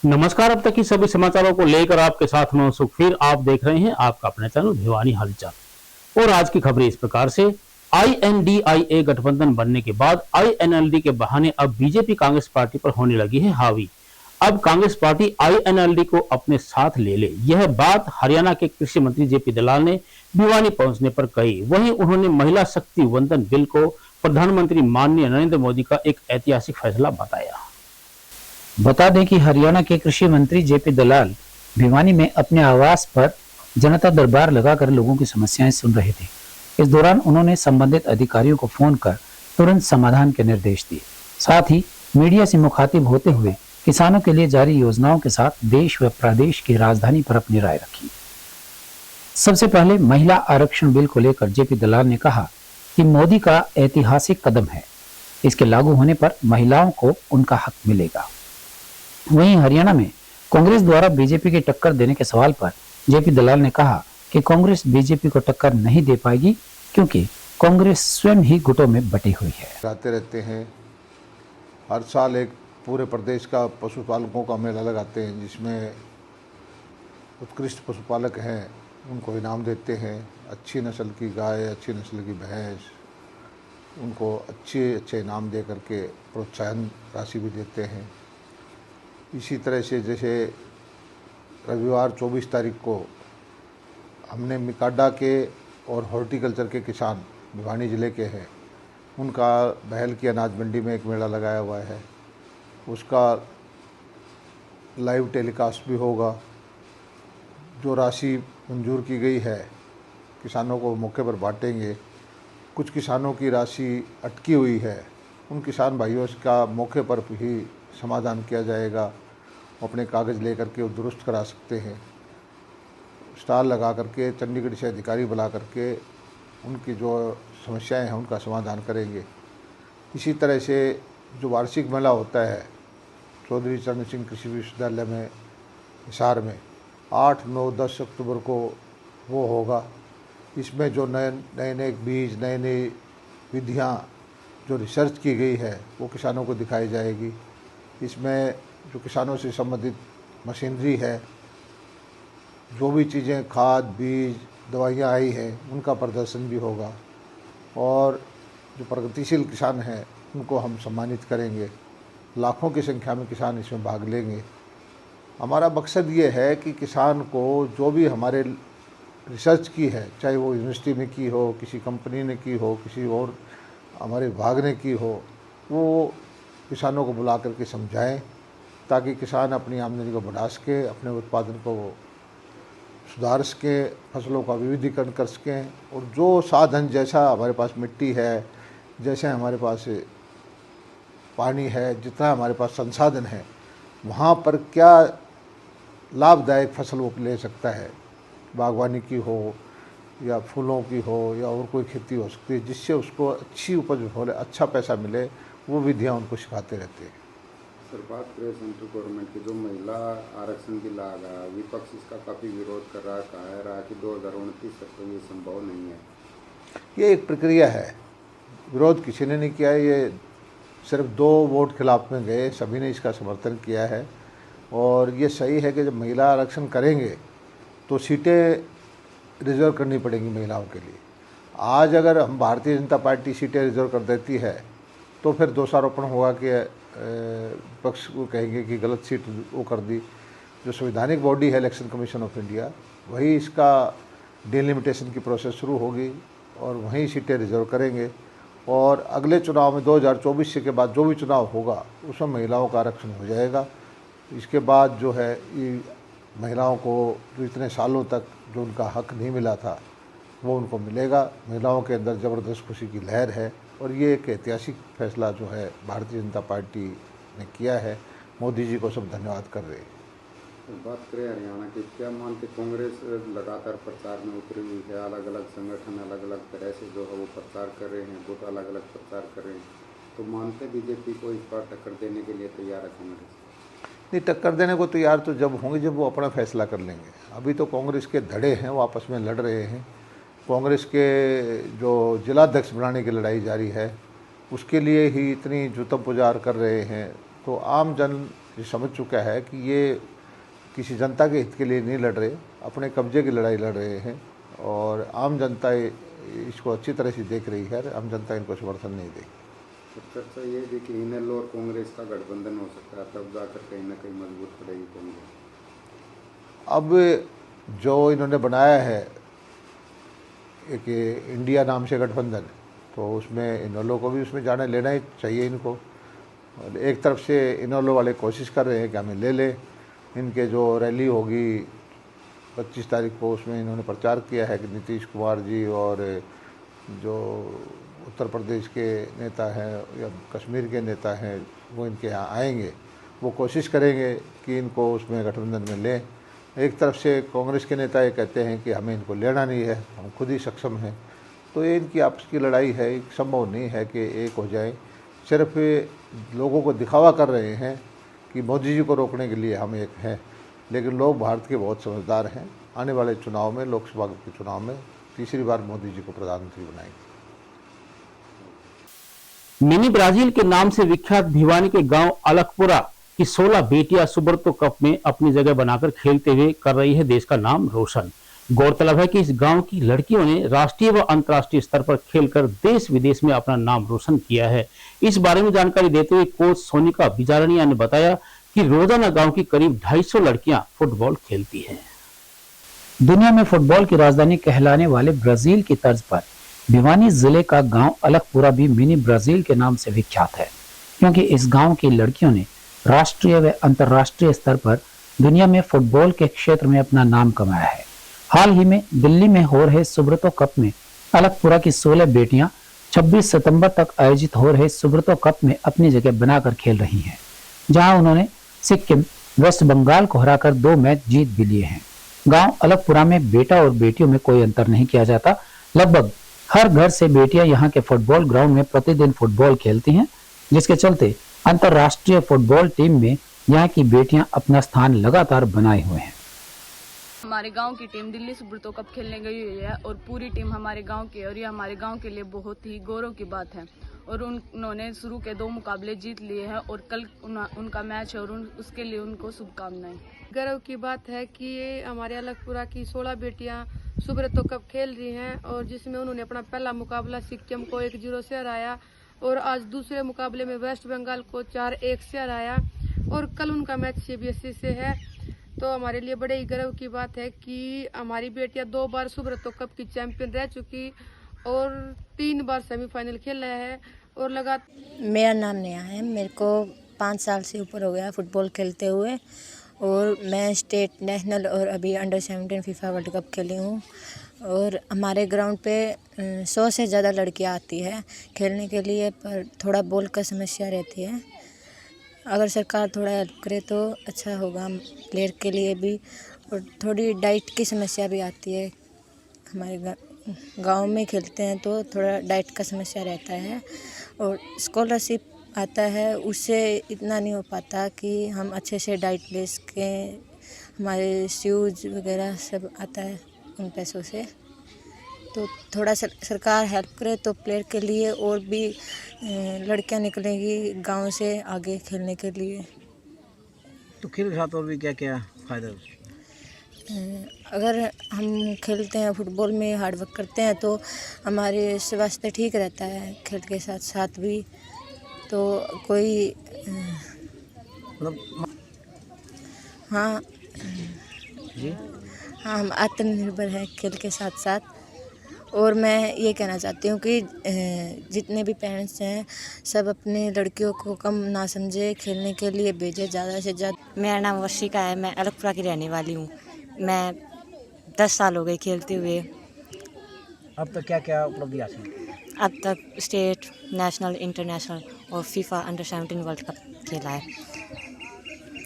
नमस्कार। अब तक की सभी समाचारों को लेकर आपके साथ मैं सुखवीर। आप देख रहे हैं आपका अपना चैनल भिवानी हलचल। और आज की खबरें इस प्रकार से। आईएनडीआईए गठबंधन बनने के बाद आईएनएलडी के बहाने अब बीजेपी कांग्रेस पार्टी पर होने लगी है हावी। अब कांग्रेस पार्टी आईएनएलडी को अपने साथ ले ले, यह बात हरियाणा के कृषि मंत्री जेपी दलाल ने भिवानी पहुंचने पर कही। वहीं उन्होंने महिला शक्ति वंदन बिल को प्रधानमंत्री माननीय नरेंद्र मोदी का एक ऐतिहासिक फैसला बताया। बता दें कि हरियाणा के कृषि मंत्री जेपी दलाल भिवानी में अपने आवास पर जनता दरबार लगाकर लोगों की समस्याएं सुन रहे थे। इस दौरान उन्होंने संबंधित अधिकारियों को फोन कर तुरंत समाधान के निर्देश दिए। साथ ही मीडिया से मुखातिब होते हुए किसानों के लिए जारी योजनाओं के साथ देश व प्रदेश की राजधानी पर अपनी राय रखी। सबसे पहले महिला आरक्षण बिल को लेकर जेपी दलाल ने कहा कि मोदी का ऐतिहासिक कदम है, इसके लागू होने पर महिलाओं को उनका हक मिलेगा। वहीं हरियाणा में कांग्रेस द्वारा बीजेपी की टक्कर देने के सवाल पर जेपी दलाल ने कहा कि कांग्रेस बीजेपी को टक्कर नहीं दे पाएगी, क्योंकि कांग्रेस स्वयं ही गुटों में बटी हुई है। आते रहते हैं, हर साल एक पूरे प्रदेश का पशुपालकों का मेला लगाते हैं, जिसमें उत्कृष्ट पशुपालक हैं उनको इनाम देते हैं। अच्छी नस्ल की गाय, अच्छी नस्ल की भैंस, उनको अच्छे इनाम दे करके प्रोत्साहन राशि भी देते हैं। इसी तरह से जैसे रविवार 24 तारीख को हमने मिकाडा के और हॉर्टिकल्चर के किसान भिवानी ज़िले के हैं, उनका बहल की अनाज मंडी में एक मेला लगाया हुआ है। उसका लाइव टेलीकास्ट भी होगा। जो राशि मंजूर की गई है किसानों को मौके पर बांटेंगे। कुछ किसानों की राशि अटकी हुई है, उन किसान भाइयों का मौके पर ही समाधान किया जाएगा। अपने कागज़ लेकर के वो दुरुस्त करा सकते हैं। स्टॉल लगा करके चंडीगढ़ से अधिकारी बुला करके उनकी जो समस्याएं हैं उनका समाधान करेंगे। इसी तरह से जो वार्षिक मेला होता है चौधरी चरण सिंह कृषि विश्वविद्यालय में हिसार में 8, 9, 10 अक्टूबर को वो होगा। इसमें जो नए बीज, नई विधियाँ जो रिसर्च की गई है वो किसानों को दिखाई जाएगी। इसमें जो किसानों से संबंधित मशीनरी है, जो भी चीज़ें खाद, बीज, दवाइयाँ आई हैं, उनका प्रदर्शन भी होगा। और जो प्रगतिशील किसान हैं उनको हम सम्मानित करेंगे। लाखों की संख्या में किसान इसमें भाग लेंगे। हमारा मकसद ये है कि किसान को जो भी हमारे रिसर्च की है, चाहे वो यूनिवर्सिटी में की हो, किसी कंपनी ने की हो, किसी और हमारे विभाग ने की हो, वो किसानों को बुला करके समझाएं, ताकि किसान अपनी आमदनी को बढ़ा सके, अपने उत्पादन को सुधार सके, फसलों का विविधीकरण कर सकें। और जो साधन, जैसा हमारे पास मिट्टी है, जैसे हमारे पास पानी है, जितना हमारे पास संसाधन है, वहाँ पर क्या लाभदायक फसल वो ले सकता है। बागवानी की हो या फूलों की हो या और कोई खेती हो सकती है, जिससे उसको अच्छी उपज हो, अच्छा पैसा मिले, वो विधियाँ उनको सिखाते रहते हैं। सर, बात करें सेंट्रल गवर्नमेंट की जो महिला आरक्षण की लाग है, विपक्ष इसका काफ़ी विरोध कर रहा है, कह रहा है कि 2029 तक तो ये संभव नहीं है। ये एक प्रक्रिया है, विरोध किसी ने नहीं किया है। ये सिर्फ 2 वोट खिलाफ में गए, सभी ने इसका समर्थन किया है। और ये सही है कि जब महिला आरक्षण करेंगे तो सीटें रिजर्व करनी पड़ेंगी महिलाओं के लिए। आज अगर हम भारतीय जनता पार्टी सीटें रिजर्व कर देती है तो फिर दोषारोपण होगा कि पक्ष को कहेंगे कि गलत सीट वो कर दी। जो संवैधानिक बॉडी है इलेक्शन कमीशन ऑफ इंडिया, वही इसका डिलिमिटेशन की प्रोसेस शुरू होगी और वहीं सीटें रिजर्व करेंगे। और अगले चुनाव में 2024 के बाद जो भी चुनाव होगा उसमें महिलाओं का आरक्षण हो जाएगा। इसके बाद जो है ये महिलाओं को जो इतने सालों तक जो उनका हक नहीं मिला था वो उनको मिलेगा। महिलाओं के अंदर ज़बरदस्त खुशी की लहर है और ये एक ऐतिहासिक फैसला जो है भारतीय जनता पार्टी ने किया है। मोदी जी को सब धन्यवाद कर रहे हैं। बात करें हरियाणा की, क्या मानते कांग्रेस लगातार प्रचार में उतरी हुई है, अलग अलग संगठन अलग अलग तरह से जो है वो प्रचार कर रहे हैं, गुट अलग अलग प्रचार कर रहे हैं, तो मानते बीजेपी को इस बार टक्कर देने के लिए तैयार है कांग्रेस? नहीं, टक्कर देने को तैयार तो जब होंगे जब वो अपना फैसला कर लेंगे। अभी तो कांग्रेस के धड़े हैं, वो आपस में लड़ रहे हैं। कांग्रेस के जो जिलाध्यक्ष बनाने की लड़ाई जारी है, उसके लिए ही इतनी जुतम पुजार कर रहे हैं। तो आम जन ये समझ चुका है कि ये किसी जनता के हित के लिए नहीं लड़ रहे, अपने कब्जे की लड़ाई लड़ रहे हैं और आम जनता इसको अच्छी तरह से देख रही है। आम जनता इनको समर्थन नहीं देगी। तो चर्चा ये थी कि इनेलो और कांग्रेस का गठबंधन हो सकता है, तब जाकर कहीं ना कहीं मजबूत पड़ेगी कांग्रेस। अब जो इन्होंने बनाया है एक इंडिया नाम से गठबंधन, तो उसमें इनेलो को भी उसमें जाने लेना ही चाहिए इनको। और एक तरफ से इनेलो वाले कोशिश कर रहे हैं कि हमें ले लें। इनके जो रैली होगी 25 तारीख को, उसमें इन्होंने प्रचार किया है कि नीतीश कुमार जी और जो उत्तर प्रदेश के नेता हैं या कश्मीर के नेता हैं वो इनके यहाँ आएंगे, वो कोशिश करेंगे कि इनको उसमें गठबंधन में लें। एक तरफ से कांग्रेस के नेता ये कहते हैं कि हमें इनको लेना नहीं है, हम खुद ही सक्षम हैं। तो ये इनकी आपस की लड़ाई है, संभव नहीं है कि एक हो जाए। सिर्फ लोगों को दिखावा कर रहे हैं कि मोदी जी को रोकने के लिए हम एक हैं, लेकिन लोग भारत के बहुत समझदार हैं। आने वाले चुनाव में, लोकसभा के चुनाव में तीसरी बार मोदी जी को प्रधानमंत्री बनाएंगे। मिनी ब्राजील के नाम से विख्यात भिवानी के गांव अलकपुरा की 16 बेटियां सुब्रतो कप में अपनी जगह बनाकर खेलते हुए कर रही है देश का नाम रोशन। गौरतलब है कि इस गांव की लड़कियों ने राष्ट्रीय व अंतर्राष्ट्रीय स्तर पर खेलकर देश विदेश में अपना नाम रोशन किया है। इस बारे में जानकारी देते हुए कोच सोनिका बिजारनिया ने बताया कि रोजाना गांव की करीब 250 लड़कियां फुटबॉल खेलती हैं। दुनिया में फुटबॉल की राजधानी कहलाने वाले ब्राजील की तर्ज पर भिवानी जिले का गांव अलकपुरा भी मिनी ब्राजील के नाम से विख्यात है, क्योंकि इस गांव की लड़कियों ने राष्ट्रीय व अंतर्राष्ट्रीय स्तर पर दुनिया में फुटबॉल के क्षेत्र में अपना नाम कमाया है। हाल ही में दिल्ली में हो रहे सुब्रतो कप में अलकपुरा की 16 बेटियां 26 सितंबर तक आयोजित हो रहे सुब्रतो कप में अपनी जगह बनाकर खेल रही हैं, जहां उन्होंने सिक्किम, वेस्ट बंगाल को हराकर 2 मैच जीत भी लिए हैं। गांव अलकपुरा में बेटा और बेटियों में कोई अंतर नहीं किया जाता। लगभग हर घर से बेटियां यहां के फुटबॉल ग्राउंड में प्रतिदिन फुटबॉल खेलती हैं, जिसके चलते अंतर्राष्ट्रीय फुटबॉल टीम में यहां की बेटियां अपना स्थान लगातार बनाए हुए हैं। हमारे गांव की टीम दिल्ली सुब्रतो कप खेलने गई हुई है और पूरी टीम हमारे गांव की है और ये हमारे गांव के लिए बहुत ही गौरव की बात है। और उन्होंने शुरू के 2 मुकाबले जीत लिए हैं और कल उनका मैच है और उसके लिए उनको शुभकामनाएं। गर्व की बात है कि ये हमारे अलकपुरा की 16 बेटियां सुब्रतो कप खेल रही हैं और जिसमें उन्होंने अपना पहला मुकाबला सिक्किम को 1-0 से हराया और आज दूसरे मुकाबले में वेस्ट बंगाल को 4-1 से हराया और कल उनका मैच सीबीएसई से है। तो हमारे लिए बड़े ही गर्व की बात है कि हमारी बेटियां 2 बार सुब्रतो कप की चैंपियन रह चुकी और 3 बार सेमीफाइनल खेला है और लगातार। मेरा नाम नेहा है। मेरे को 5 साल से ऊपर हो गया फुटबॉल खेलते हुए और मैं स्टेट, नेशनल और अभी अंडर 17 फीफा वर्ल्ड कप खेली हूँ। और हमारे ग्राउंड पे 100 से ज़्यादा लड़कियाँ आती है खेलने के लिए, पर थोड़ा बॉल का समस्या रहती है। अगर सरकार थोड़ा हेल्प करे तो अच्छा होगा प्लेयर के लिए भी। और थोड़ी डाइट की समस्या भी आती है। हमारे गांव में खेलते हैं तो थोड़ा डाइट का समस्या रहता है और स्कॉलरशिप आता है, उससे इतना नहीं हो पाता कि हम अच्छे से डाइट ले सकें। हमारे शूज़ वगैरह सब आता है उन पैसों से। तो थोड़ा सरकार हेल्प करे तो प्लेयर के लिए और भी लड़कियां निकलेंगी गांव से आगे खेलने के लिए। तो खेल के साथ और भी क्या क्या फ़ायदा? अगर हम खेलते हैं फुटबॉल में, हार्ड वर्क करते हैं तो हमारे स्वास्थ्य ठीक रहता है। खेल के साथ साथ भी तो कोई मतलब हाँ जी हाँ हम आत्मनिर्भर हैं खेल के साथ साथ। और मैं ये कहना चाहती हूँ कि जितने भी पेरेंट्स हैं सब अपने लड़कियों को कम ना समझे, खेलने के लिए भेजे ज़्यादा से ज़्यादा। मेरा नाम वशिका है, मैं अलकपुरा की रहने वाली हूँ। मैं 10 साल हो गए खेलते हुए। अब तक क्या क्या उपलब्धि हासिल? अब तक स्टेट, नेशनल, इंटरनेशनल और फीफा अंडर 17 वर्ल्ड कप खेला है।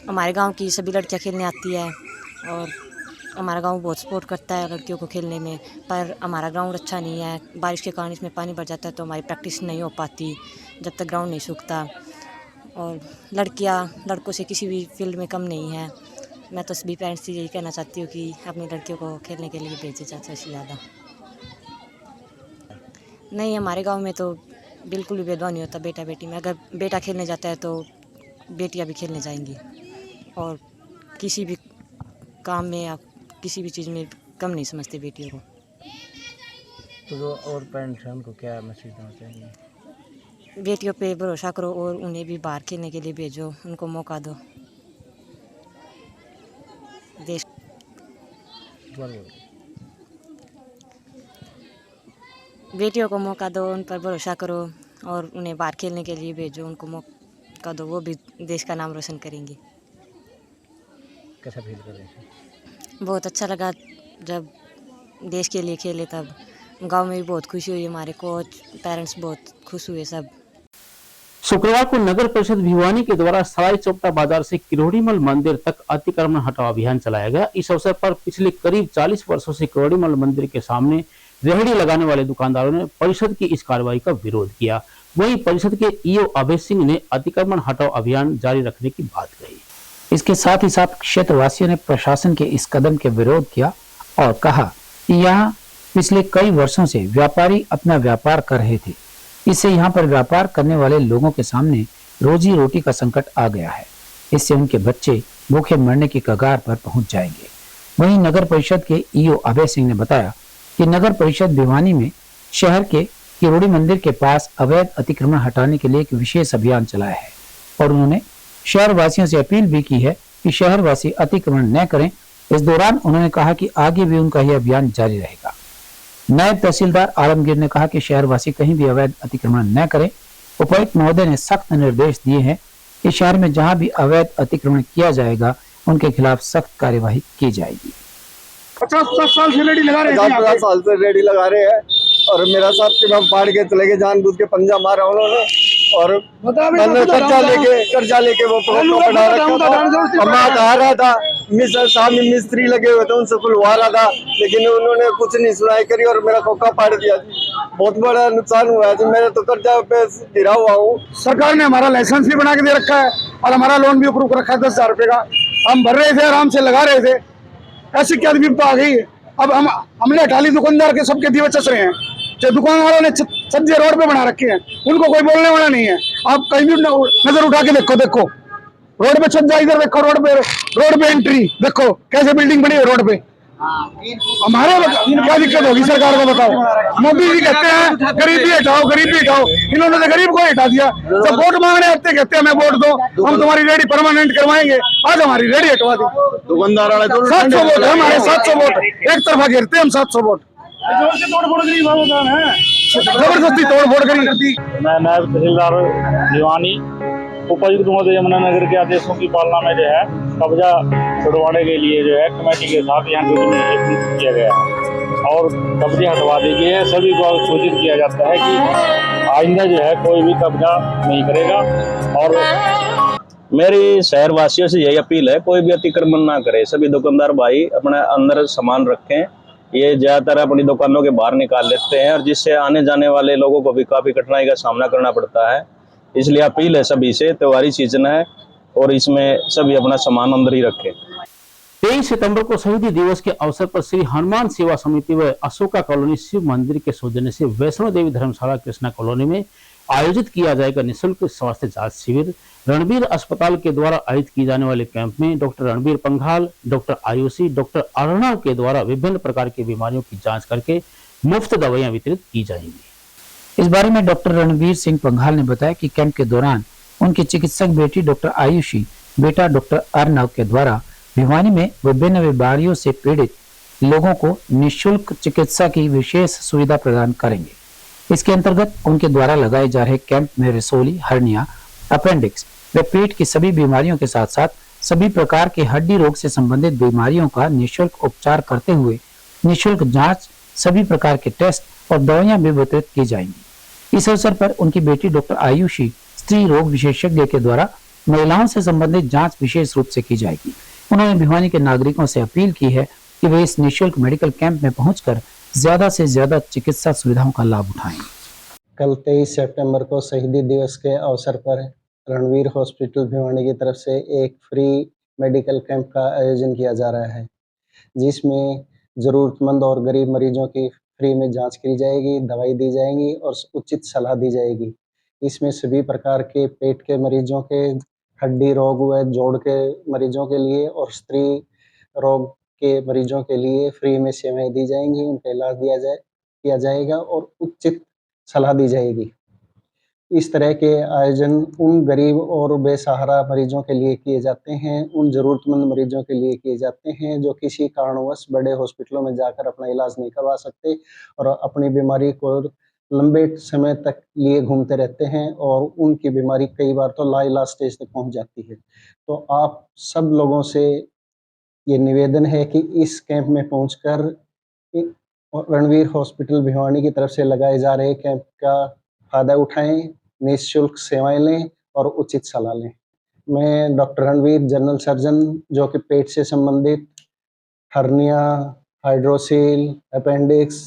हमारे गांव की सभी लड़कियां खेलने आती है और हमारा गांव बहुत सपोर्ट करता है लड़कियों को खेलने में। पर हमारा ग्राउंड अच्छा नहीं है, बारिश के कारण इसमें पानी भर जाता है तो हमारी प्रैक्टिस नहीं हो पाती जब तक ग्राउंड नहीं सूखता। और लड़कियां लड़कों से किसी भी फील्ड में कम नहीं है। मैं तो सभी पेरेंट्स से यही कहना चाहती हूँ कि अपनी लड़कियों को खेलने के लिए भेजे ज़्यादा से ज़्यादा। नहीं, हमारे गांव में तो बिल्कुल भी भेदभाव नहीं होता बेटा बेटी में। अगर बेटा खेलने जाता है तो बेटियां भी खेलने जाएंगी। और किसी भी काम में या किसी भी चीज़ में कम नहीं समझते बेटियों को। तो जो और पेरेंट्स हैं उनको क्या मैसेज देना चाहेंगे? बेटियों पे भरोसा करो और उन्हें भी बाहर खेलने के लिए भेजो, उनको मौका दो। देश दोबारा बोलो। बेटियों को मौका दो, उन पर भरोसा करो और उन्हें बाहर खेलने के लिए भेजो, उनको मौका दो, वो भी देश का नाम रोशन करेंगे। कैसा फील कर रहे हैं? बहुत अच्छा लगा जब देश के लिए खेले, तब गांव में भी बहुत खुशी हुई, हमारे कोच पेरेंट्स बहुत खुश हुए सब। शुक्रवार को नगर परिषद भिवानी के द्वारा सराय चौपटा बाजार से किरोड़ीमल मंदिर तक अतिक्रमण हटाओ अभियान चलाया गया। इस अवसर पर पिछले करीब 40 वर्षों से किरोड़ीमल मंदिर के सामने रेहड़ी लगाने वाले दुकानदारों ने परिषद की इस कार्रवाई का विरोध किया। वहीं परिषद के ईओ अभय सिंह ने अतिक्रमण हटाओ अभियान जारी रखने की बात कही। इसके साथ ही साथ क्षेत्रवासियों ने प्रशासन के इस कदम के विरोध किया और कहा कि यहाँ पिछले कई वर्षों से व्यापारी अपना व्यापार कर रहे थे, इससे यहाँ पर व्यापार करने वाले लोगों के सामने रोजी रोटी का संकट आ गया है। इससे उनके बच्चे भूखे मरने की कगार पर पहुंच जाएंगे। वहीं नगर परिषद के ईओ अभय सिंह ने बताया कि नगर परिषद भिवानी में शहर के किरोड़ी मंदिर के पास अवैध अतिक्रमण हटाने के लिए एक विशेष अभियान चलाया है और उन्होंने शहर वासियों से अपील भी की है कि शहरवासी अतिक्रमण न करें। इस दौरान उन्होंने कहा कि आगे भी उनका यह अभियान जारी रहेगा। नायब तहसीलदार आलमगीर ने कहा कि शहरवासी कहीं भी अवैध अतिक्रमण न करें। उपायुक्त महोदय ने सख्त निर्देश दिए हैं कि शहर में जहां भी अवैध अतिक्रमण किया जाएगा उनके खिलाफ सख्त कार्यवाही की जाएगी। 50 साल से रेडी लगा रहे हैं, 50 साल से रेडी लगा रहे हैं और मेरा साथ के मैं फाड़ के चले गए, जानबूझ के पंजा मारा उन्होंने और मैंने कर्जा लेके वो बना रखा था। मैं कहा रहा था सामने मिस्त्री लगे हुए थे, उनसे खुलवा रहा था, लेकिन उन्होंने कुछ नहीं सुनाई करी और मेरा खोखा फाड़ दिया। बहुत बड़ा नुकसान हुआ है जी, मेरे तो कर्जा पे गिरा हुआ हूँ। सरकार ने हमारा लाइसेंस भी बना के दे रखा है और हमारा लोन भी अप्रूव रखा है 10,000 रुपए का। हम भर रहे थे, आराम से लगा रहे थे, ऐसी क्या विपदा आ गई। अब हमने हटा ली, दुकानदार के सबके दीवे चस रहे हैं। जो दुकान वालों ने सब्जी रोड पे बना रखे हैं उनको कोई बोलने वाला नहीं है। आप कहीं भी नजर उठा के देखो रोड पे छत इधर देखो, रोड पे एंट्री देखो कैसे बिल्डिंग बनी है रोड पे। हमारे क्या दिक्कत होगी सरकार को बताओ। मोदी जी कहते हैं गरीबी हटाओ, इन्होंने तो गरीब को हटा दिया। जब वोट मांगने आते कहते हैं हमें वोट दो, हम तुम्हारी रेडी परमानेंट करवाएंगे। आज हमारी रेडी हटवा दी। दुकानदार 700 वोट है हमारे, 700 वोट एक तरफा घेरते हैं हम, 700 वोट जबरदस्ती तोड़ फोड़ करी। मैं नायब तहसीलदार भिवानी उपायुक्त महोदय यमुनानगर के आदेशों की पालना में जो है कब्जा छुड़वाने के लिए जो है कमेटी के साथ यहाँ ड्यूटी किया गया है और कब्जे हटवा दी गई है। सभी को सूचित किया जाता है कि आइंदा जो है कोई भी कब्जा नहीं करेगा। और मेरी शहर वासियों से यही अपील है, कोई भी अतिक्रमण ना करे। सभी दुकानदार भाई अपने अंदर सामान रखें। ये ज्यादातर अपनी दुकानों के बाहर निकाल लेते हैं और जिससे आने जाने वाले लोगों को भी काफी कठिनाई का सामना करना पड़ता है। इसलिए अपील है सभी से, त्योहारी सीजन है और इसमें सभी अपना सामान अंदर ही रखें। 23 सितंबर को शहीदी दिवस के अवसर पर श्री हनुमान सेवा समिति व अशोका कॉलोनी शिव मंदिर के सौजन्य से वैष्णो देवी धर्मशाला कृष्णा कॉलोनी में आयोजित किया जाएगा निःशुल्क स्वास्थ्य जांच शिविर। रणबीर अस्पताल के द्वारा आयोजित किए जाने वाले कैंप में doctor Ranbir Panghal, doctor Ayushi, doctor Aruna के द्वारा विभिन्न प्रकार की बीमारियों की जांच करके मुफ्त दवाइयां वितरित की जाएंगी। इस बारे में डॉक्टर रणबीर सिंह पंघाल ने बताया कि कैंप के दौरान उनकी चिकित्सक बेटी डॉक्टर आयुषी, बेटा डॉक्टर अर्नव के द्वारा भिवानी में विभिन्न बीमारियों से पीड़ित लोगों को निःशुल्क चिकित्सा की विशेष सुविधा प्रदान करेंगे। इसके अंतर्गत उनके द्वारा लगाए जा रहे कैंप में रसोली, हर्निया, अपेंडिक्स व पेट की सभी बीमारियों के साथ साथ सभी प्रकार के हड्डी रोग से संबंधित बीमारियों का निःशुल्क उपचार करते हुए निःशुल्क जांच, सभी प्रकार के टेस्ट और दवाइयां भी वितरित की जाएंगी। इस अवसर पर उनकी बेटी डॉक्टर आयुषी स्त्री रोग विशेषज्ञ के द्वारा महिलाओं से संबंधित जांच विशेष रूप से की जाएगी। उन्होंने भिवानी के नागरिकों से अपील की है कि वे इस निःशुल्क मेडिकल कैंप में पहुंचकर ज्यादा से ज्यादा चिकित्सा सुविधाओं का लाभ उठाएं। कल 23 सितंबर को शहीदी दिवस के अवसर पर रणवीर हॉस्पिटल भिवानी की तरफ से एक फ्री मेडिकल कैंप का आयोजन किया जा रहा है, जिसमें ज़रूरतमंद और गरीब मरीजों की फ्री में जांच की जाएगी, दवाई दी जाएगी और उचित सलाह दी जाएगी। इसमें सभी प्रकार के पेट के मरीजों के, हड्डी रोग व जोड़ के मरीजों के लिए और स्त्री रोग के मरीजों के लिए फ्री में सेवाएं दी जाएंगी, उनका इलाज किया जाएगा और उचित सलाह दी जाएगी। इस तरह के आयोजन उन गरीब और बेसहारा मरीजों के लिए किए जाते हैं, उन ज़रूरतमंद मरीजों के लिए किए जाते हैं जो किसी कारणवश बड़े हॉस्पिटलों में जाकर अपना इलाज नहीं करवा सकते और अपनी बीमारी को लंबे समय तक लिए घूमते रहते हैं और उनकी बीमारी कई बार तो लाइलाज स्टेज तक पहुंच जाती है। तो आप सब लोगों से ये निवेदन है कि इस कैंप में पहुंचकर रणवीर हॉस्पिटल भिवानी की तरफ से लगाए जा रहे कैंप का फायदा उठाएं, निःशुल्क सेवाएं लें और उचित सलाह लें। मैं डॉक्टर रणवीर, जनरल सर्जन, जो कि पेट से संबंधित हर्निया, हाइड्रोसील, अपेंडिक्स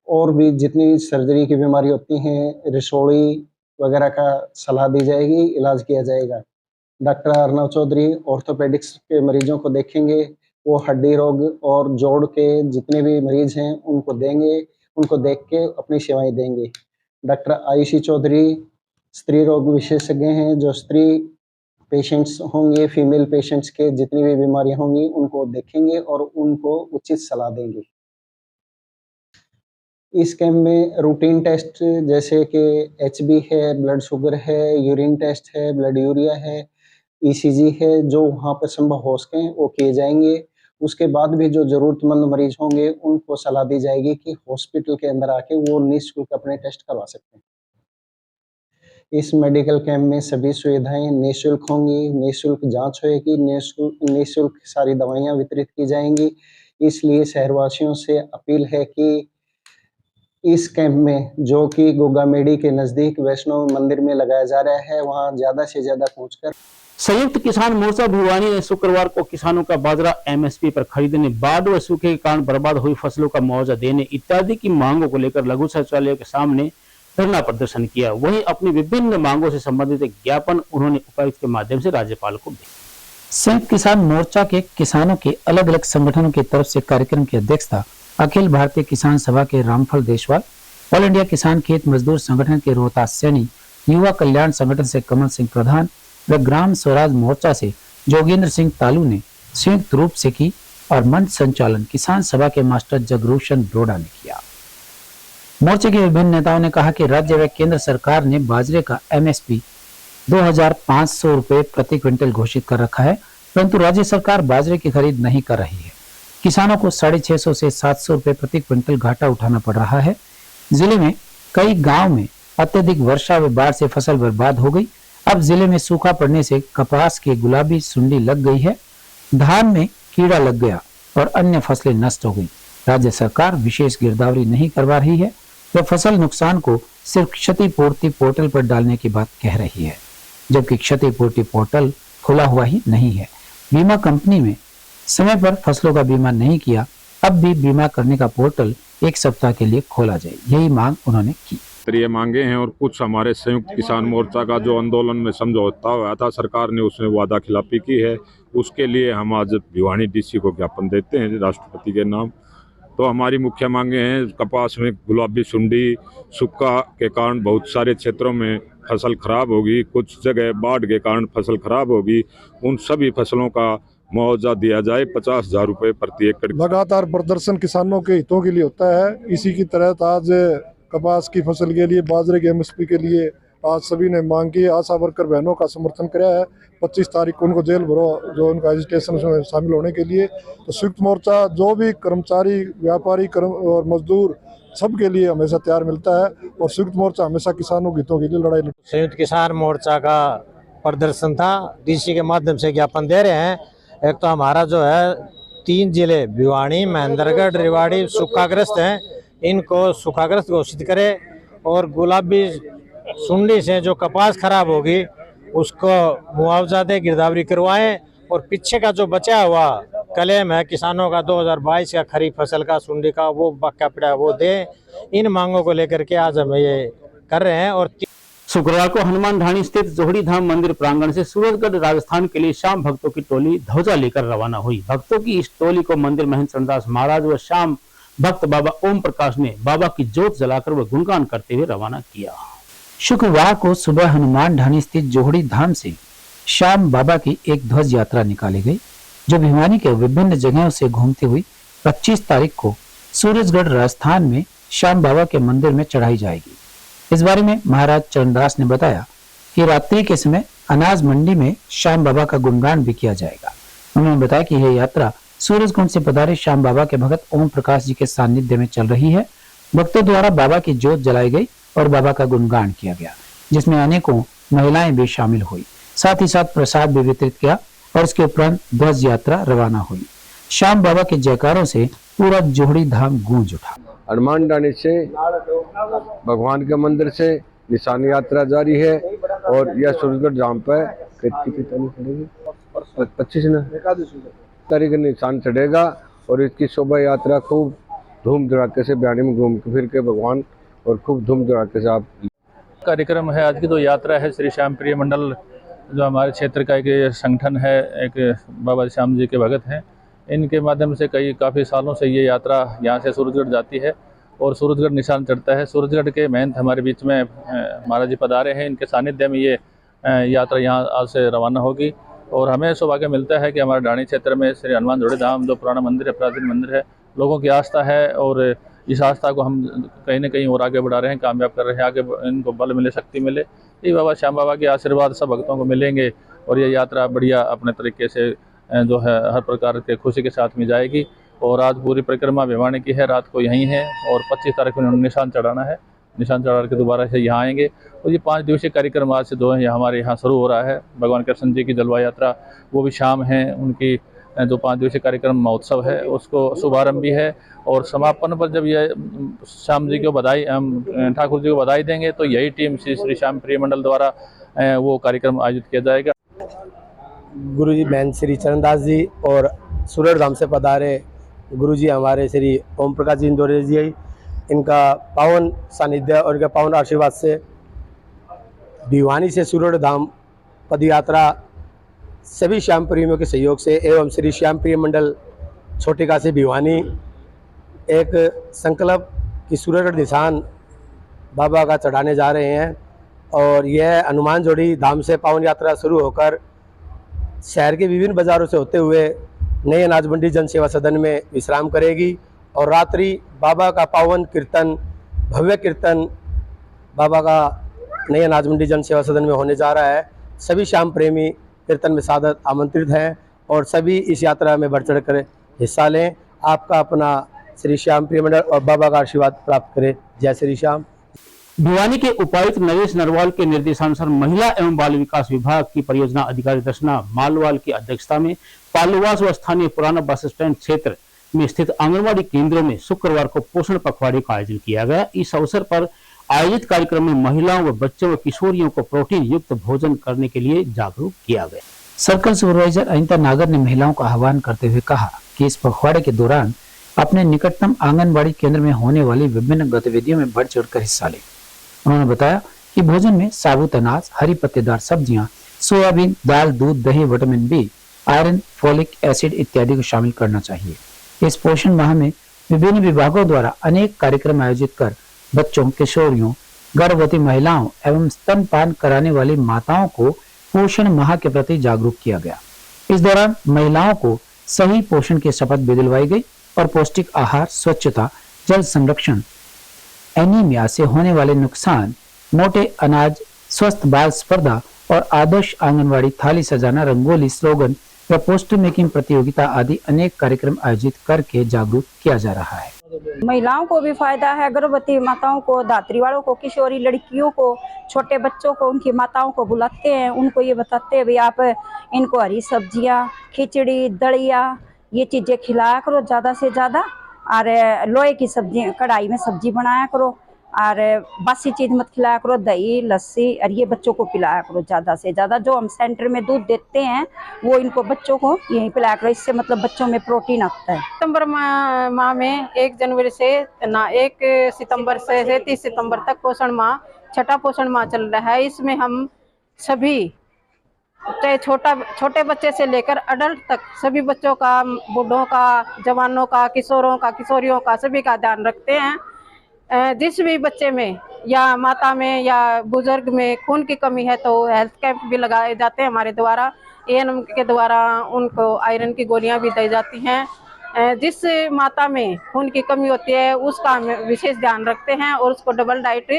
और भी जितनी सर्जरी की बीमारी होती हैं, रिसोड़ी वगैरह का सलाह दी जाएगी, इलाज किया जाएगा। डॉक्टर अर्नव चौधरी ऑर्थोपेडिक्स के मरीजों को देखेंगे, वो हड्डी रोग और जोड़ के जितने भी मरीज हैं उनको देख के अपनी सेवाएं देंगे। डॉक्टर आयुषी चौधरी स्त्री रोग विशेषज्ञ हैं, जो स्त्री पेशेंट्स होंगे, फीमेल पेशेंट्स के जितनी भी बीमारियां होंगी उनको देखेंगे और उनको उचित सलाह देंगे। इस कैंप में रूटीन टेस्ट जैसे कि HB है, ब्लड शुगर है, यूरिन टेस्ट है, ब्लड यूरिया है, ECG है, जो वहाँ पर संभव हो सकें वो किए जाएंगे। उसके बाद भी जो ज़रूरतमंद मरीज होंगे उनको सलाह दी जाएगी कि हॉस्पिटल के अंदर आके वो निःशुल्क अपने टेस्ट करवा सकते हैं। इस मेडिकल कैंप में सभी सुविधाएं निःशुल्क होंगी, निःशुल्क जांच होएगी, निःशुल्क सारी दवाइयां वितरित की जाएंगी। इसलिए शहरवासियों से अपील है कि इस कैंप में, जो कि गोगामेडी के नज़दीक वैष्णो मंदिर में लगाया जा रहा है, वहाँ ज़्यादा से ज़्यादा पहुँचकर संयुक्त किसान मोर्चा भिवानी ने शुक्रवार को किसानों का बाजरा MSP पर खरीदने, बाढ़ व सूखे के कारण बर्बाद हुई फसलों का मुआवजा देने इत्यादि की मांगों को लेकर लघु शौचालयों के सामने धरना प्रदर्शन किया। वहीं अपनी विभिन्न मांगों से संबंधित एक ज्ञापन उन्होंने उपायुक्त के माध्यम से राज्यपाल को दिया। संयुक्त किसान मोर्चा के किसानों के अलग अलग संगठनों की तरफ से कार्यक्रम की अध्यक्षता अखिल भारतीय किसान सभा के रामफल देशवाल, ऑल इंडिया किसान खेत मजदूर संगठन के रोहतास सैनी, युवा कल्याण संगठन से कमल सिंह प्रधान व ग्राम स्वराज मोर्चा से जोगेंद्र सिंह तालू ने संयुक्त रूप से की और मंच संचालन किसान सभा के मास्टर जगरूशन ब्रोडा ने किया। मोर्चे के विभिन्न नेताओं ने कहा कि राज्य व केंद्र सरकार ने बाजरे का MSP 2500 रुपए प्रति क्विंटल घोषित कर रखा है, परंतु राज्य सरकार बाजरे की खरीद नहीं कर रही है। किसानों को 650 से 700 रुपए प्रति क्विंटल घाटा उठाना पड़ रहा है। जिले में कई गांव में अत्यधिक वर्षा व बाढ़ से फसल बर्बाद हो गई। अब जिले में सूखा पड़ने से कपास की गुलाबी सुंडी लग गई है, धान में कीड़ा लग गया और अन्य फसलें नष्ट हो गई। राज्य सरकार विशेष गिरदावरी नहीं करवा रही है, वह फसल नुकसान को सिर्फ क्षतिपूर्ति पोर्टल पर डालने की बात कह रही है, जबकि क्षतिपूर्ति पोर्टल खुला हुआ ही नहीं है। बीमा कंपनी में समय पर फसलों का बीमा नहीं किया, अब भी बीमा करने का पोर्टल 1 सप्ताह के लिए खोला जाए, यही मांग उन्होंने की। ये मांगे हैं और कुछ हमारे संयुक्त किसान मोर्चा का जो आंदोलन में समझौता हुआ था, सरकार ने उसमें वादा खिलाफी की है। उसके लिए हम आज भिवानी DC को ज्ञापन देते हैं राष्ट्रपति के नाम। तो हमारी मुख्य मांगे हैं, कपास में गुलाबी सुंडी, सूखा के कारण बहुत सारे क्षेत्रों में फसल खराब होगी, कुछ जगह बाढ़ के कारण फसल खराब होगी, उन सभी फसलों का मुआवजा दिया जाए 50,000 रुपये प्रति एकड़। लगातार प्रदर्शन किसानों के हितों के लिए होता है। इसी की तहत आज कपास की फसल के लिए, बाजरे के MSP के लिए आज सभी ने मांग की। आशा वर्कर बहनों का समर्थन किया है। 25 तारीख को उनको जेल भरो, जो उनका एजिटेशन में शामिल होने के लिए। तो संयुक्त मोर्चा जो भी कर्मचारी, व्यापारी और मजदूर सबके लिए हमेशा तैयार मिलता है और संयुक्त मोर्चा हमेशा किसानों के हितों के लिए लड़ाई लड़ता है। संयुक्त किसान मोर्चा का प्रदर्शन था, DC के माध्यम से ज्ञापन दे रहे हैं। एक तो हमारा जो है 3 जिले भिवानी, महेंद्रगढ़, रेवाड़ी सूखाग्रस्त हैं, इनको सूखाग्रस्त घोषित करें और गुलाबी सुंडी से जो कपास खराब होगी उसको मुआवजा दे, गिरदावरी करवाएं और पीछे का जो बचा हुआ क्लेम है किसानों का 2022 का खरीफ फसल का सुंडी का, वो बकाया पड़ा वो दें। इन मांगों को लेकर के आज हम ये कर रहे हैं। और शुक्रवार को हनुमान ढाणी स्थित जोहड़ी धाम मंदिर प्रांगण से सूरजगढ़ राजस्थान के लिए शाम भक्तों की टोली ध्वजा लेकर रवाना हुई। भक्तों की इस टोली को मंदिर महंत चरणदास महाराज व शाम भक्त बाबा ओम प्रकाश ने बाबा की जोत जलाकर व गुणगान करते हुए रवाना किया। शुक्रवार को सुबह हनुमान ढाणी स्थित जोहड़ी धाम से श्याम बाबा की एक ध्वज यात्रा निकाली गई, जो भिवानी के विभिन्न जगहों से घूमती हुई 25 तारीख को सूरजगढ़ राजस्थान में श्याम बाबा के मंदिर में चढ़ाई जाएगी। इस बारे में महाराज चरणदास ने बताया कि रात्रि के समय अनाज मंडी में श्याम बाबा का गुणगान भी किया जाएगा। उन्होंने बताया कि यह यात्रा सूरजकुंड से पधारे श्याम बाबा के भगत ओम प्रकाश जी के सानिध्य में चल रही है। भक्तों द्वारा बाबा की ज्योत जलाई गई और बाबा का गुणगान किया गया, जिसमें अनेकों महिलाएं भी शामिल हुई। साथ ही साथ प्रसाद भी वितरित किया और इसके उपरांत ध्वज यात्रा रवाना हुई। श्याम बाबा के जयकारों से पूरा जोहड़ी धाम गूंज उठा। हनुमान डाणी से भगवान के मंदिर से निशान यात्रा जारी है और यह सूरजगढ़ धाम पर 25 तारीख निशान चढ़ेगा और इसकी शोभा यात्रा खूब धूम धड़ाके से भिवानी में घूम फिर के भगवान और खूब धूम धड़ाके से आप कार्यक्रम है। आज की जो यात्रा है श्री श्याम प्रिय मंडल, जो हमारे क्षेत्र का एक संगठन है, एक बाबा श्याम जी के भगत हैं, इनके माध्यम से काफ़ी सालों से ये यात्रा यहाँ से सूरजगढ़ जाती है और सूरजगढ़ निशान चढ़ता है। सूरजगढ़ के महंत हमारे बीच में महाराज जी पधारे हैं, इनके सानिध्य में ये यात्रा यहाँ आज से रवाना होगी और हमें सौभाग्य मिलता है कि हमारे डाणी क्षेत्र में श्री हनुमान जोड़ी धाम जो पुराना मंदिर है, प्राचीन मंदिर है, लोगों की आस्था है और इस आस्था को हम कहीं ना कहीं और आगे बढ़ा रहे हैं, कामयाब कर रहे हैं। आगे इनको बल मिले, शक्ति मिले, ये बाबा श्याम बाबा के आशीर्वाद सब भक्तों को मिलेंगे और ये यात्रा बढ़िया अपने तरीके से जो है हर प्रकार के खुशी के साथ में जाएगी। और आज पूरी परिक्रमा भिवानी की है, रात को यहीं है और 25 तारीख को निशान चढ़ाना है। निशान चढ़ा के दोबारा से यहाँ आएंगे और ये 5 दिवसीय कार्यक्रम आज से जो है हमारे यहाँ शुरू हो रहा है। भगवान कृष्ण जी की जलवा यात्रा वो भी शाम है, उनकी जो 5 दिवसीय कार्यक्रम महोत्सव है उसको शुभारंभ भी है और समापन पर जब ये श्याम जी को बधाई, हम ठाकुर जी को बधाई देंगे तो यही टीम श्री श्याम प्रिय मंडल द्वारा वो कार्यक्रम आयोजित किया जाएगा। गुरु जी महंत श्री चरणदास जी और सूरजगढ़ धाम से पधारे गुरु जी हमारे श्री ओम प्रकाश जी इंदौरी जी, इनका पावन सानिध्य और इनका पावन आशीर्वाद से भिवानी से सूरजगढ़ धाम पद यात्रा सभी श्याम प्रेमियों के सहयोग से एवं श्री श्याम प्रिय मंडल छोटे काशी भिवानी एक संकल्प की सूरजगढ़ निशान बाबा का चढ़ाने जा रहे हैं और यह हनुमान जोड़ी धाम से पावन यात्रा शुरू होकर शहर के विभिन्न बाजारों से होते हुए नई अनाज मंडी जन सेवा सदन में विश्राम करेगी और रात्रि बाबा का पावन कीर्तन, भव्य कीर्तन बाबा का नई अनाज मंडी जन सेवा सदन में होने जा रहा है। सभी श्याम प्रेमी कीर्तन में सादर आमंत्रित हैं और सभी इस यात्रा में बढ़ चढ़ कर हिस्सा लें। आपका अपना श्री श्याम प्रिय मंडल और बाबा का आशीर्वाद प्राप्त करें। जय श्री श्याम। भिवानी के उपायुक्त नरेश नरवाल के निर्देशानुसार महिला एवं बाल विकास विभाग की परियोजना अधिकारी दर्शना मालवाल की अध्यक्षता में पालुवास व स्थानीय पुराना बस स्टैंड क्षेत्र में स्थित आंगनबाड़ी केंद्रों में शुक्रवार को पोषण पखवाड़े का आयोजन किया गया। इस अवसर पर आयोजित कार्यक्रम में महिलाओं व बच्चों व किशोरियों को प्रोटीन युक्त भोजन करने के लिए जागरूक किया गया। सर्कल सुपरवाइजर अनिता नागर ने महिलाओं का आह्वान करते हुए कहा कि इस पखवाड़े के दौरान अपने निकटतम आंगनबाड़ी केंद्र में होने वाली विभिन्न गतिविधियों में बढ़ चढ़कर हिस्सा लें। उन्होंने बताया कि भोजन में साबुत अनाज, हरी पत्तेदार सब्जियां, सोयाबीन, दाल, दूध, दही, vitamin B, iron, folic acid इत्यादि को शामिल करना चाहिए। इस पोषण माह में विभिन्न विभागों द्वारा अनेक कार्यक्रम आयोजित कर बच्चों, किशोरियों, गर्भवती महिलाओं एवं स्तनपान कराने वाली माताओं को पोषण माह के प्रति जागरूक किया गया। इस दौरान महिलाओं को सही पोषण की शपथ भी दिलवाई गई और पौष्टिक आहार, स्वच्छता, जल संरक्षण, एनीमिया से होने वाले नुकसान, मोटे अनाज, स्वस्थ बाल स्पर्धा और आदर्श आंगनवाड़ी थाली सजाना, रंगोली, स्लोगन व पोस्टर मेकिंग प्रतियोगिता आदि अनेक कार्यक्रम आयोजित करके जागरूक किया जा रहा है। महिलाओं को भी फायदा है, गर्भवती माताओं को, धात्री वालों को, किशोरी लड़कियों को, छोटे बच्चों को, उनकी माताओं को बुलाते हैं, उनको ये बताते हैं भाई आप इनको हरी सब्जियां, खिचड़ी, दलिया ये चीजें खिलाया करो ज़्यादा से ज़्यादा और लोहे की सब्जी कढ़ाई में सब्जी बनाया करो और बासी चीज मत खिलाया करो, दही, लस्सी और ये बच्चों को पिलाया करो ज़्यादा से ज़्यादा। जो हम सेंटर में दूध देते हैं वो इनको बच्चों को यहीं पिलाया करो, इससे मतलब बच्चों में प्रोटीन आता है। सितंबर माह में 1 जनवरी से 1 सितंबर से 30 सितंबर तक पोषण माह, छठा पोषण माह चल रहा है। इसमें हम सभी चाहे छोटे बच्चे से लेकर अडल्ट तक सभी बच्चों का, बूढ़ों का, जवानों का, किशोरों का, किशोरियों का सभी का ध्यान रखते हैं। जिस भी बच्चे में या माता में या बुजुर्ग में खून की कमी है तो हेल्थ कैंप भी लगाए जाते हैं हमारे द्वारा। एएनएम के द्वारा उनको आयरन की गोलियां भी दी जाती हैं। जिस माता में खून की कमी होती है उसका हम विशेष ध्यान रखते हैं और उसको डबल डाइट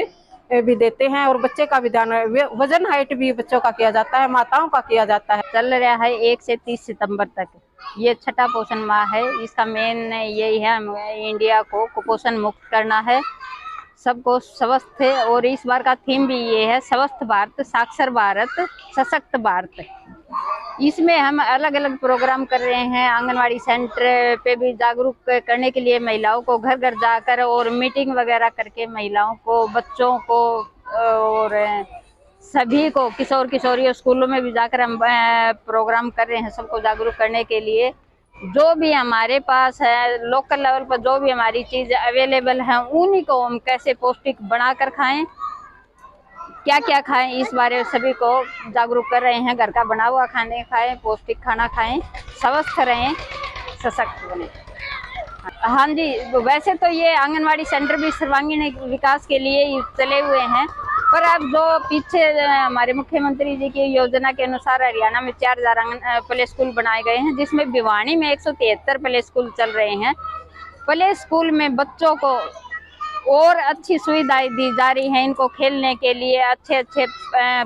भी देते हैं और बच्चे का भी ध्यान, वजन हाइट भी बच्चों का किया जाता है, माताओं का किया जाता है। चल रहा है 1 से 30 सितंबर तक। ये छठा पोषण माह है। इसका मेन यही है इंडिया को कुपोषण मुक्त करना है, सबको स्वस्थ है। और इस बार का थीम भी ये है स्वस्थ भारत, साक्षर भारत, सशक्त भारत। इसमें हम अलग अलग प्रोग्राम कर रहे हैं। आंगनवाड़ी सेंटर पे भी जागरूक करने के लिए महिलाओं को घर घर जाकर और मीटिंग वगैरह करके महिलाओं को, बच्चों को और सभी को, किशोर किशोरियों स्कूलों में भी जाकर हम प्रोग्राम कर रहे हैं सबको जागरूक करने के लिए। जो भी हमारे पास है लोकल लेवल पर जो भी हमारी चीज़ अवेलेबल हैं उन्हीं को हम कैसे पौष्टिक बनाकर खाएं, क्या क्या खाएं, इस बारे में सभी को जागरूक कर रहे हैं। घर का बना हुआ खाने खाएं, पौष्टिक खाना खाएं, स्वस्थ रहें, सशक्त बने। हाँ जी, वैसे तो ये आंगनवाड़ी सेंटर भी सर्वांगीण विकास के लिए चले हुए हैं, पर अब जो पीछे हमारे मुख्यमंत्री जी की योजना के अनुसार हरियाणा में 4000 प्ले स्कूल बनाए गए हैं, जिसमें भिवानी में 173 प्ले स्कूल चल रहे हैं। प्ले स्कूल में बच्चों को और अच्छी सुविधाएं दी जा रही हैं, इनको खेलने के लिए अच्छे अच्छे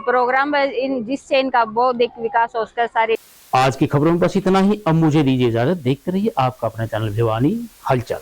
प्रोग्राम, जिससे इनका बौद्धिक विकास हो सके। सारी आज की खबरों में बस इतना ही। अब मुझे दीजिए इजाजत। देखते रहिए आपका अपना चैनल भिवानी हलचल।